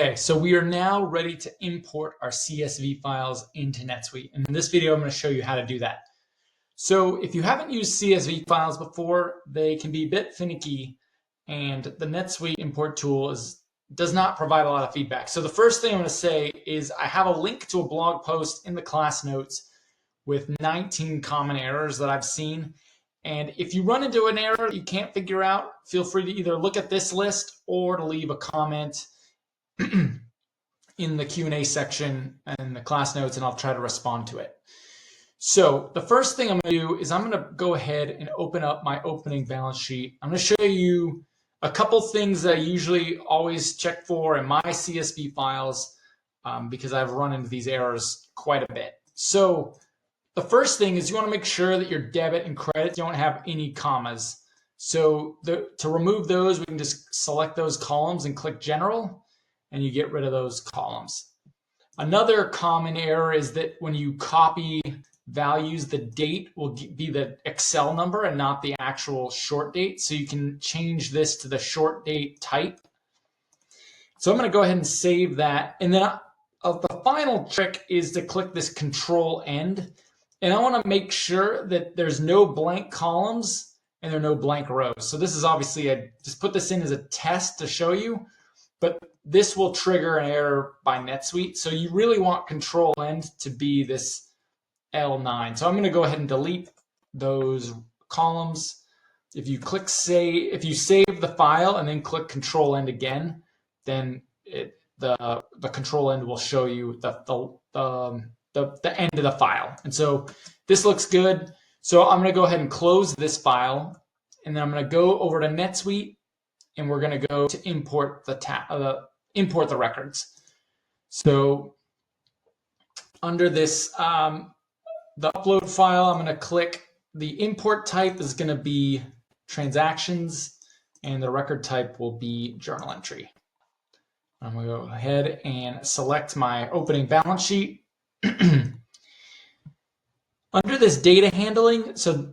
Okay, so we are now ready to import our CSV files into NetSuite. And in this video, I'm going to show you how to do that. So if you haven't used CSV files before, they can be a bit finicky, and the NetSuite import tool does not provide a lot of feedback. So the first thing I'm going to say is I have a link to a blog post in the class notes with 19 common errors that I've seen. And if you run into an error you can't figure out, feel free to either look at this list or to leave a comment in the Q&A section and the class notes, and I'll try to respond to it. So the first thing I'm going to do is I'm going to go ahead and open up my opening balance sheet. I'm going to show you a couple things that I usually always check for in my CSV files because I've run into these errors quite a bit. So the first thing is you want to make sure that your debit and credit don't have any commas. So to remove those, we can just select those columns and click General, and you get rid of those columns. Another common error is that when you copy values, the date will be the Excel number and not the actual short date. So you can change this to the short date type. So I'm going to go ahead and save that. And then the final trick is to click this Ctrl+End. And I want to make sure that there's no blank columns and there are no blank rows. So this is obviously, I just put this in as a test to show you, but this will trigger an error by NetSuite. So you really want Ctrl+End to be this L9. So I'm going to go ahead and delete those columns. If you click save, if you save the file and then click Ctrl+End again, then the Ctrl+End will show you the end of the file. And so this looks good. So I'm going to go ahead and close this file, and then I'm going to go over to NetSuite, and we're going to go to import the records. So under this, the upload file, I'm going to click the import type is going to be transactions, and the record type will be journal entry. I'm going to go ahead and select my opening balance sheet. Under this data handling, so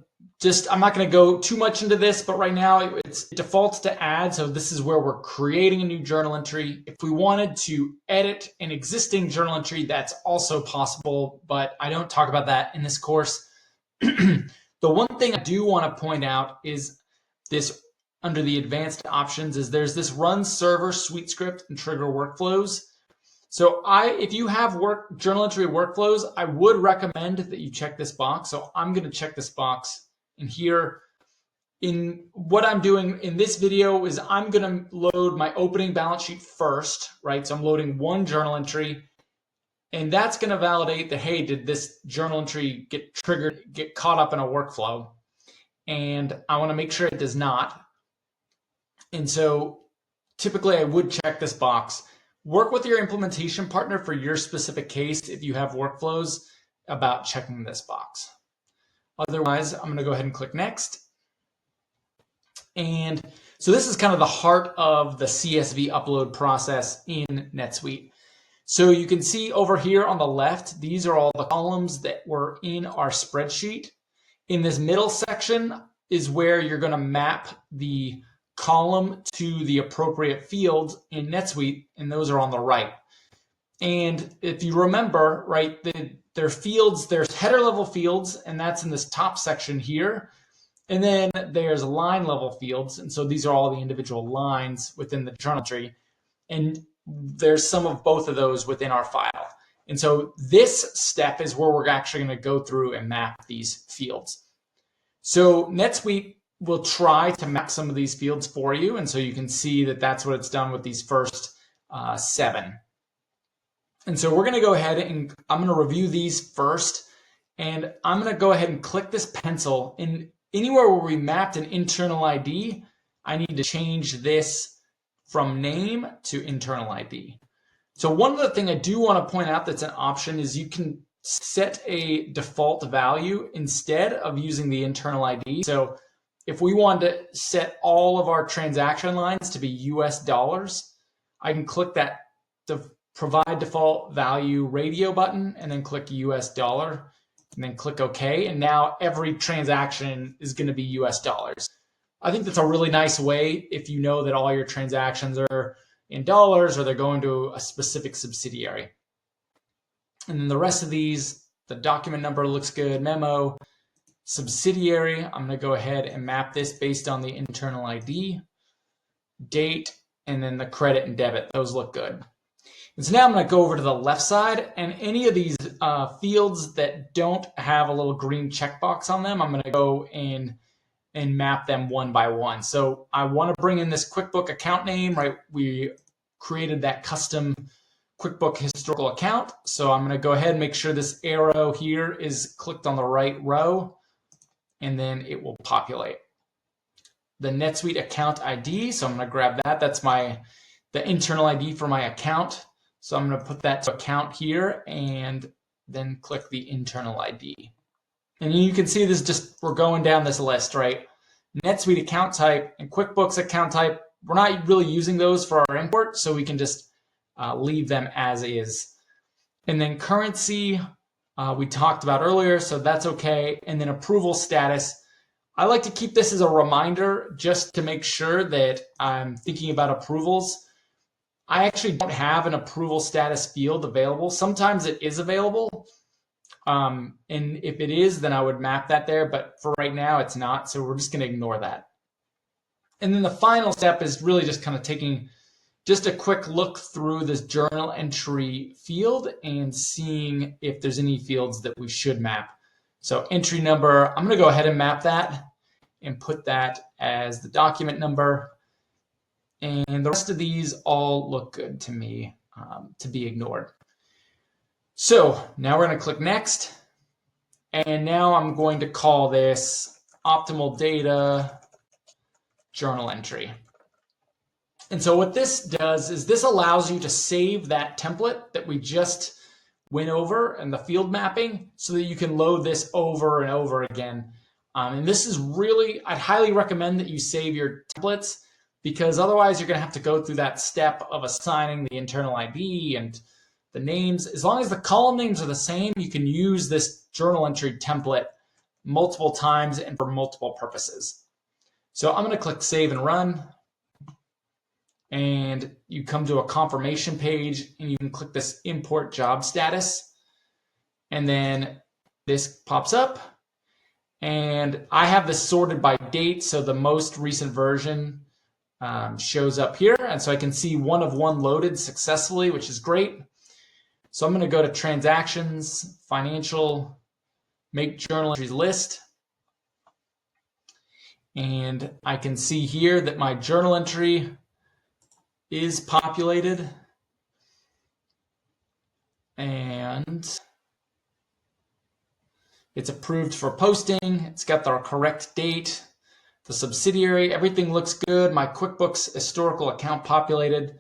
I'm not going to go too much into this, but right now it defaults to add. So this is where we're creating a new journal entry. If we wanted to edit an existing journal entry, that's also possible, but I don't talk about that in this course. The one thing I do want to point out is this under the advanced options is there's this run server suite script and trigger workflows. So if you have journal entry workflows, I would recommend that you check this box. So I'm going to check this box. And here, in what I'm doing in this video is I'm going to load my opening balance sheet first, right? So I'm loading one journal entry, and that's going to validate that, hey, did this journal entry get triggered, get caught up in a workflow? And I want to make sure it does not. And so typically I would check this box. Work with your implementation partner for your specific case if you have workflows about checking this box. Otherwise, I'm going to go ahead and click Next. And so this is kind of the heart of the CSV upload process in NetSuite. So you can see over here on the left, these are all the columns that were in our spreadsheet. In this middle section is where you're going to map the column to the appropriate fields in NetSuite, and those are on the right. And if you remember, right, there are fields, there's header level fields, and that's in this top section here. And then there's line level fields, and so these are all the individual lines within the journal entry. And there's some of both of those within our file. And so this step is where we're actually going to go through and map these fields. So NetSuite will try to map some of these fields for you. And so you can see that that's what it's done with these first 7. And so we're going to go ahead and I'm going to review these first. And I'm going to go ahead and click this pencil. And anywhere where we mapped an internal ID, I need to change this from name to internal ID. So one other thing I do want to point out that's an option is you can set a default value instead of using the internal ID. So if we wanted to set all of our transaction lines to be US dollars, I can click that provide default value radio button and then click US dollar and then click OK. And now every transaction is going to be US dollars. I think that's a really nice way if you know that all your transactions are in dollars or they're going to a specific subsidiary. And then the rest of these, the document number looks good, memo, subsidiary, I'm going to go ahead and map this based on the internal ID, date, and then the credit and debit. Those look good. And so now I'm going to go over to the left side, and any of these fields that don't have a little green checkbox on them, I'm going to go in and map them one by one. So I want to bring in this QuickBook account name, right? We created that custom QuickBook historical account. So I'm going to go ahead and make sure this arrow here is clicked on the right row, and then it will populate. The NetSuite account ID, so I'm going to grab that. That's the internal ID for my account. So I'm going to put that to account here and then click the internal ID. And you can see this we're going down this list, right? NetSuite account type and QuickBooks account type, we're not really using those for our import, so we can just leave them as is. And then currency, we talked about earlier, so that's okay. And then approval status, I like to keep this as a reminder just to make sure that I'm thinking about approvals. I actually don't have an approval status field available. Sometimes it is available. And if it is, then I would map that there. But for right now, it's not. So we're just going to ignore that. And then the final step is really just kind of taking just a quick look through this journal entry field and seeing if there's any fields that we should map. So entry number, I'm going to go ahead and map that and put that as the document number. And the rest of these all look good to me to be ignored. So now we're going to click next. And now I'm going to call this optimal data journal entry. And so what this does is this allows you to save that template that we just went over and the field mapping so that you can load this over and over again. And this is really, I'd highly recommend that you save your templates, because otherwise you're going to have to go through that step of assigning the internal ID and the names. As long as the column names are the same, you can use this journal entry template multiple times and for multiple purposes. So I'm going to click save and run. And you come to a confirmation page and you can click this import job status. And then this pops up. And I have this sorted by date. So the most recent version shows up here. And so I can see 1 of 1 loaded successfully, which is great. So I'm going to go to transactions, financial, make journal entries list. And I can see here that my journal entry is populated. And it's approved for posting. It's got the correct date, the subsidiary, everything looks good. My QuickBooks historical account populated.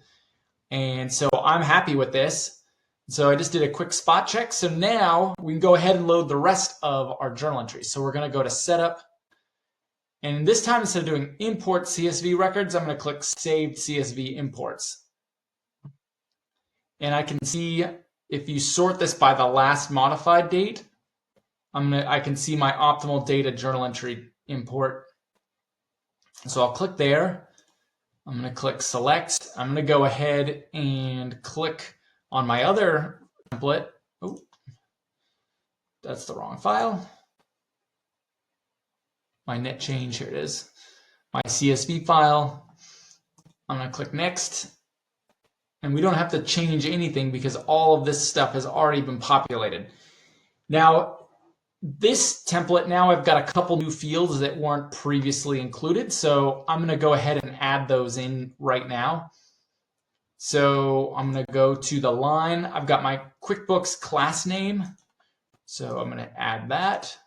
And so I'm happy with this. So I just did a quick spot check. So now we can go ahead and load the rest of our journal entries. So we're going to go to setup. And this time, instead of doing import CSV records, I'm going to click saved CSV imports. And I can see if you sort this by the last modified date, I can see my optimal data journal entry import. So I'll click there. I'm going to click select. I'm going to go ahead and click on my other template. Oh, that's the wrong file. My net change, here it is. My CSV file. I'm going to click next. And we don't have to change anything because all of this stuff has already been populated. Now, this template, now I've got a couple new fields that weren't previously included. So I'm going to go ahead and add those in right now. So I'm going to go to the line. I've got my QuickBooks class name. So I'm going to add that.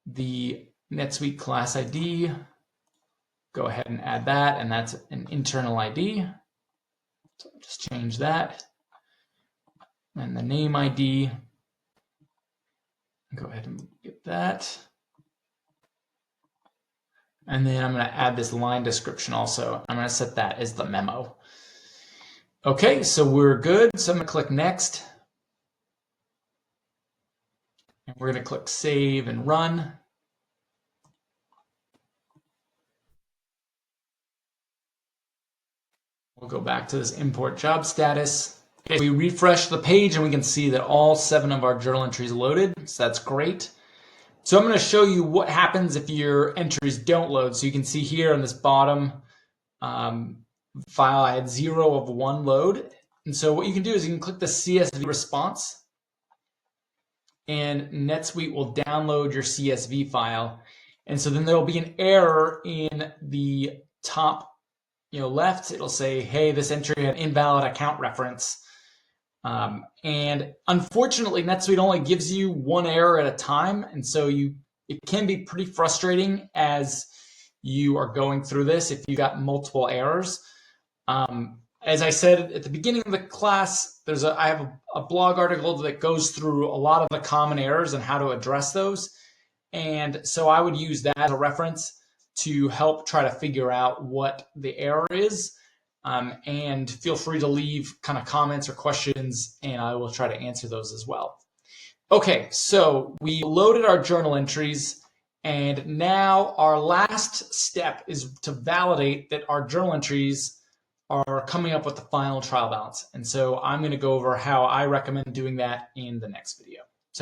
The NetSuite class ID. Go ahead and add that, and that's an internal ID. So just change that. And the name ID. Go ahead and get that. And then I'm going to add this line description also. I'm going to set that as the memo. Okay, so we're good. So I'm going to click next. And we're going to click save and run. We'll go back to this import job status. Okay, we refresh the page and we can see that all 7 of our journal entries loaded. So that's great. So I'm going to show you what happens if your entries don't load. So you can see here on this bottom file, I had 0 of 1 load. And so what you can do is you can click the CSV response, and NetSuite will download your CSV file. And so then there will be an error in the top left. It'll say, hey, this entry had invalid account reference. And unfortunately, NetSuite only gives you 1 error at a time. And so it can be pretty frustrating as you are going through this if you got multiple errors. As I said at the beginning of the class, I have a blog article that goes through a lot of the common errors and how to address those. And so I would use that as a reference to help try to figure out what the error is. And feel free to leave kind of comments or questions, and I will try to answer those as well. Okay, so we loaded our journal entries, and now our last step is to validate that our journal entries are coming up with the final trial balance. And so I'm going to go over how I recommend doing that in the next video.